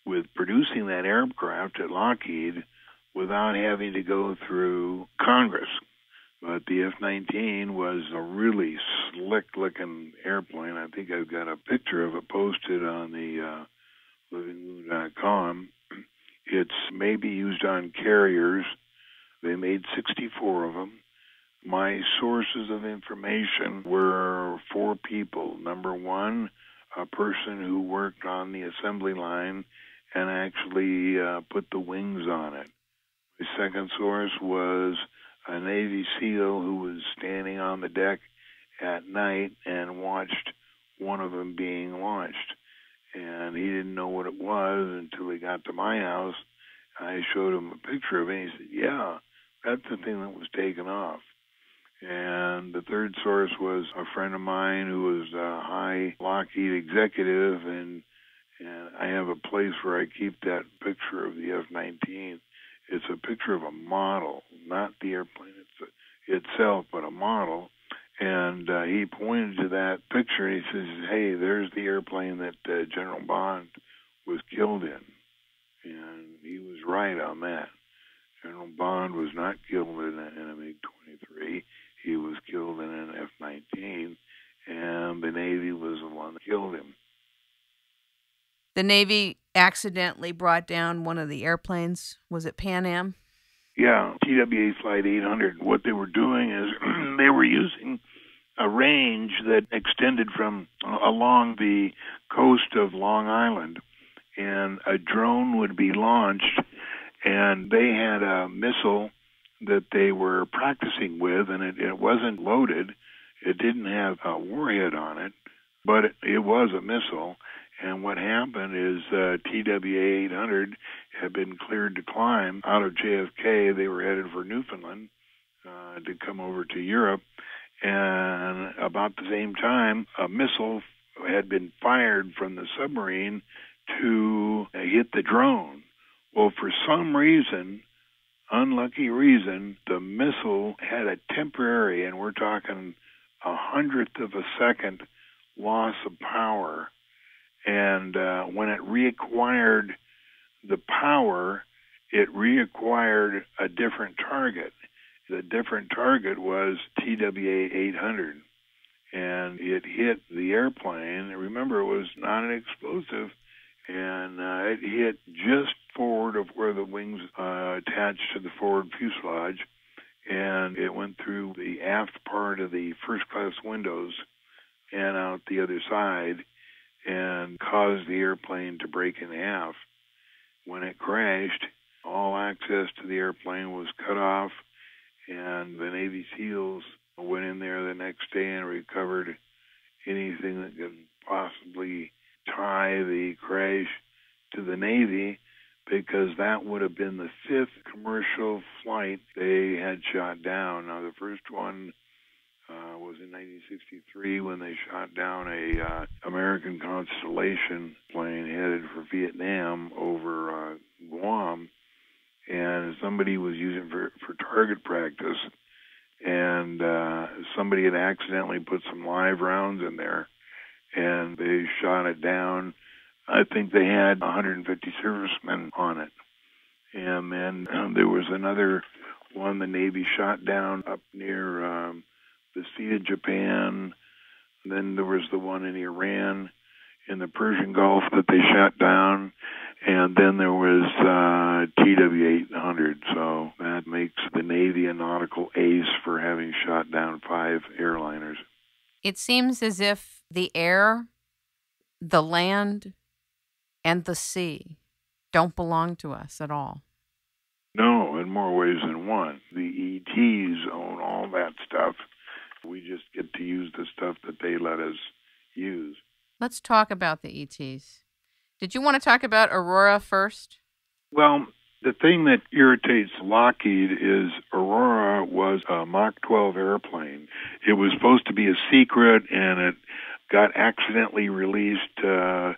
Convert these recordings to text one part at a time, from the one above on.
with producing that aircraft at Lockheed without having to go through Congress. But the F-19 was a really slick-looking airplane. I think I've got a picture of it posted on the livingmoon.com. It's maybe used on carriers. They made 64 of them. My sources of information were 4 people. Number one, a person who worked on the assembly line and actually put the wings on it. The second source was a Navy SEAL who was standing on the deck at night and watched one of them being launched. And he didn't know what it was until he got to my house. I showed him a picture of it, and he said, yeah, that's the thing that was taken off. And the third source was a friend of mine who was a high Lockheed executive, and I have a place where I keep that picture of the F-19. It's a picture of a model, not the airplane itself, but a model. And he pointed to that picture, and he says, hey, there's the airplane that General Bond was killed in. And he was right on that. General Bond was not killed in a MiG-23. He was killed in an F-19, and the Navy was the one that killed him. The Navy accidentally brought down one of the airplanes. Was it Pan Am? Yeah, TWA Flight 800. What they were doing is they were using a range that extended from along the coast of Long Island, and a drone would be launched, and they had a missile that they were practicing with, and it wasn't loaded. It didn't have a warhead on it, but it was a missile. And what happened is TWA 800 had been cleared to climb out of JFK. They were headed for Newfoundland to come over to Europe. And about the same time, a missile had been fired from the submarine to hit the drone. Well, for some reason, unlucky reason, the missile had a temporary, and we're talking 100th of a second loss of power. And when it reacquired the power, it reacquired a different target. The different target was TWA 800. And it hit the airplane. Remember, it was not an explosive. And it hit just forward of where the wings attached to the forward fuselage. And it went through the aft part of the first-class windows and out the other side, and caused the airplane to break in half. When it crashed, all access to the airplane was cut off, and the Navy SEALs went in there the next day and recovered anything that could possibly tie the crash to the Navy, because that would have been the 5th commercial flight they had shot down. Now, the first one was in 1963 when they shot down a American Constellation plane headed for Vietnam over Guam, and somebody was using it for target practice, and somebody had accidentally put some live rounds in there, and they shot it down. I think they had 150 servicemen on it. And then there was another one the Navy shot down up near the Sea of Japan. And then there was the one in Iran, in the Persian Gulf, that they shot down. And then there was TW 800. So that makes the Navy a nautical ace for having shot down 5 airliners. It seems as if the air, the land, and the sea don't belong to us at all. No, in more ways than one. The ETs own all that stuff. We just get to use the stuff that they let us use. Let's talk about the ETs. Did you want to talk about Aurora first? Well, the thing that irritates Lockheed is Aurora was a Mach 12 airplane. It was supposed to be a secret, and it got accidentally released. The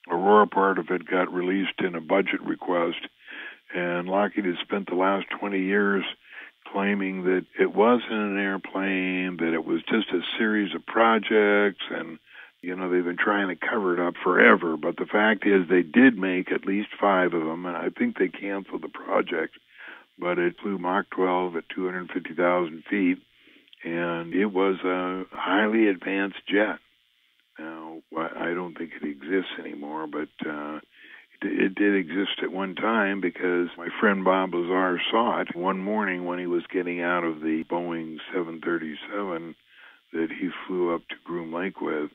Aurora part of it got released in a budget request, and Lockheed has spent the last 20 years claiming that it wasn't an airplane, that it was just a series of projects, and They've been trying to cover it up forever, but the fact is they did make at least 5 of them, and I think they canceled the project. But it flew Mach 12 at 250,000 feet, and it was a highly advanced jet. Now, I don't think it exists anymore, but it did exist at one time because my friend Bob Lazar saw it one morning when he was getting out of the Boeing 737 that he flew up to Groom Lake with.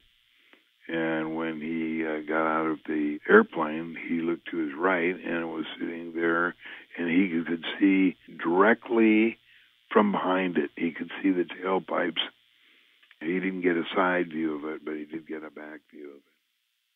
And when he got out of the airplane, he looked to his right, and it was sitting there, and he could see directly from behind it. He could see the tailpipes. He didn't get a side view of it, but he did get a back view of it.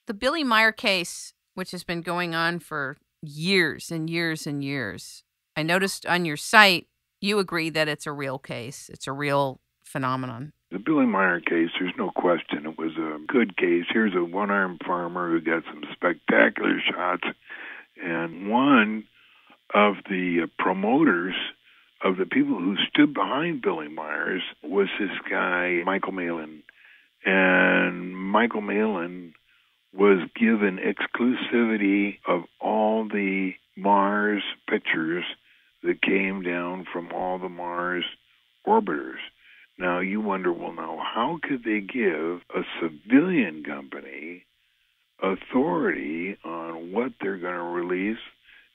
The Billy Meyer case, which has been going on for years and years and years, I noticed on your site, you agree that it's a real case. It's a real phenomenon. The Billy Meyer case, there's no question. It was a good case. Here's a one-armed farmer who got some spectacular shots. And one of the promoters of the people who stood behind Billy Myers was this guy, Michael Malin. And Michael Malin was given exclusivity of all the Mars pictures that came down from all the Mars orbiters. Now, you wonder, well, now, how could they give a civilian company authority on what they're going to release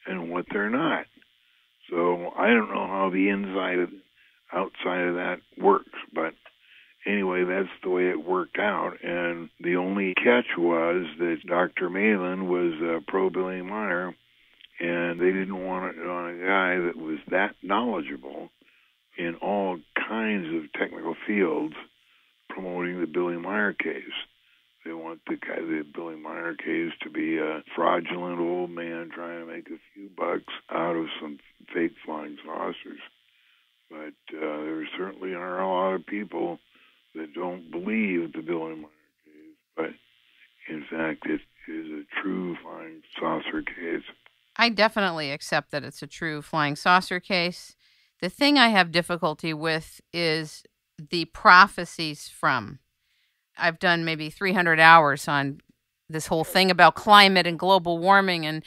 and what they're not? So I don't know how the outside of that works, but anyway, that's the way it worked out. And the only catch was that Dr. Malin was pro-Billy Meyer, and they didn't want it on a guy that was that knowledgeable in all kinds of technical fields promoting the Billy Meyer case. They want the Billy Meyer case to be a fraudulent old man trying to make a few bucks out of some fake flying saucers. But there certainly are a lot of people that don't believe the Billy Meyer case, but in fact it is a true flying saucer case. I definitely accept that it's a true flying saucer case. The thing I have difficulty with is the prophecies from. I've done maybe 300 hours on this whole thing about climate and global warming, and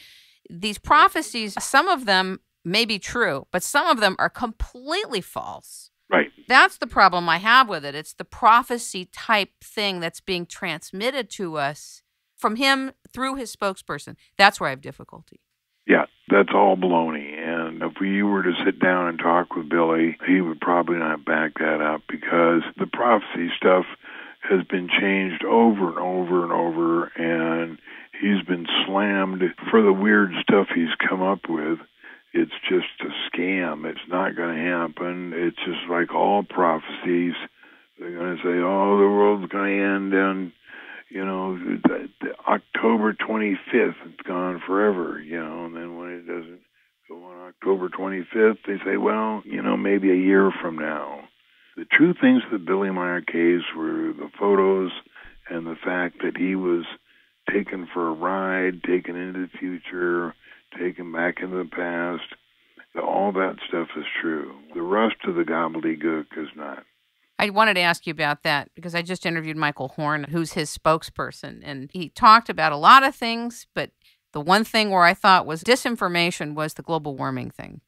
these prophecies, some of them may be true, but some of them are completely false. Right. That's the problem I have with it. It's the prophecy type thing that's being transmitted to us from him through his spokesperson. That's where I have difficulty. Yeah, that's all baloney. And if you were to sit down and talk with Billy, he would probably not back that up because the prophecy stuff has been changed over and over and over, and he's been slammed for the weird stuff he's come up with. It's just a scam. It's not going to happen. It's just like all prophecies. They're going to say, oh, the world's going to end on, the October 25th. It's gone forever, and then when it doesn't go on October 25th, they say, well, maybe a year from now. The true things of the Billy Meyer case were the photos and the fact that he was taken for a ride, taken into the future, taken back into the past. All that stuff is true. The rest of the gobbledygook is not. I wanted to ask you about that because I just interviewed Michael Horn, who's his spokesperson, and he talked about a lot of things, but the one thing where I thought was disinformation was the global warming thing.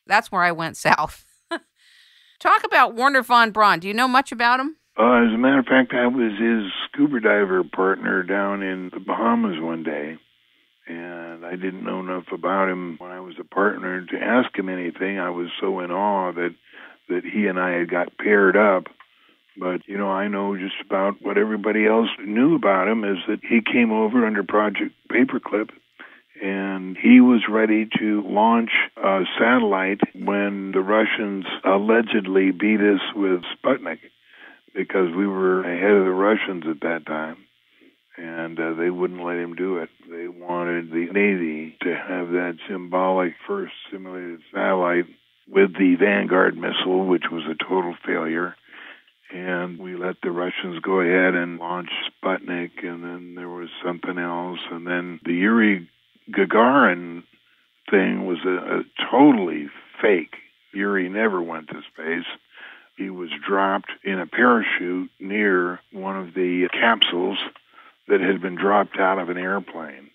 That's where I went south. Talk about Wernher von Braun. Do you know much about him? As a matter of fact, I was his scuba diver partner down in the Bahamas one day, and I didn't know enough about him when I was a partner to ask him anything. I was so in awe that he and I had got paired up. But, I know just about what everybody else knew about him is that he came over under Project Paperclip, and he was ready to launch a satellite when the Russians allegedly beat us with Sputnik, because we were ahead of the Russians at that time, and they wouldn't let him do it. They wanted the Navy to have that symbolic first simulated satellite with the Vanguard missile, which was a total failure. And we let the Russians go ahead and launch Sputnik, and then there was something else. And then the Yuri Gagarin thing was a totally fake. Yuri never went to space. He was dropped in a parachute near one of the capsules that had been dropped out of an airplane.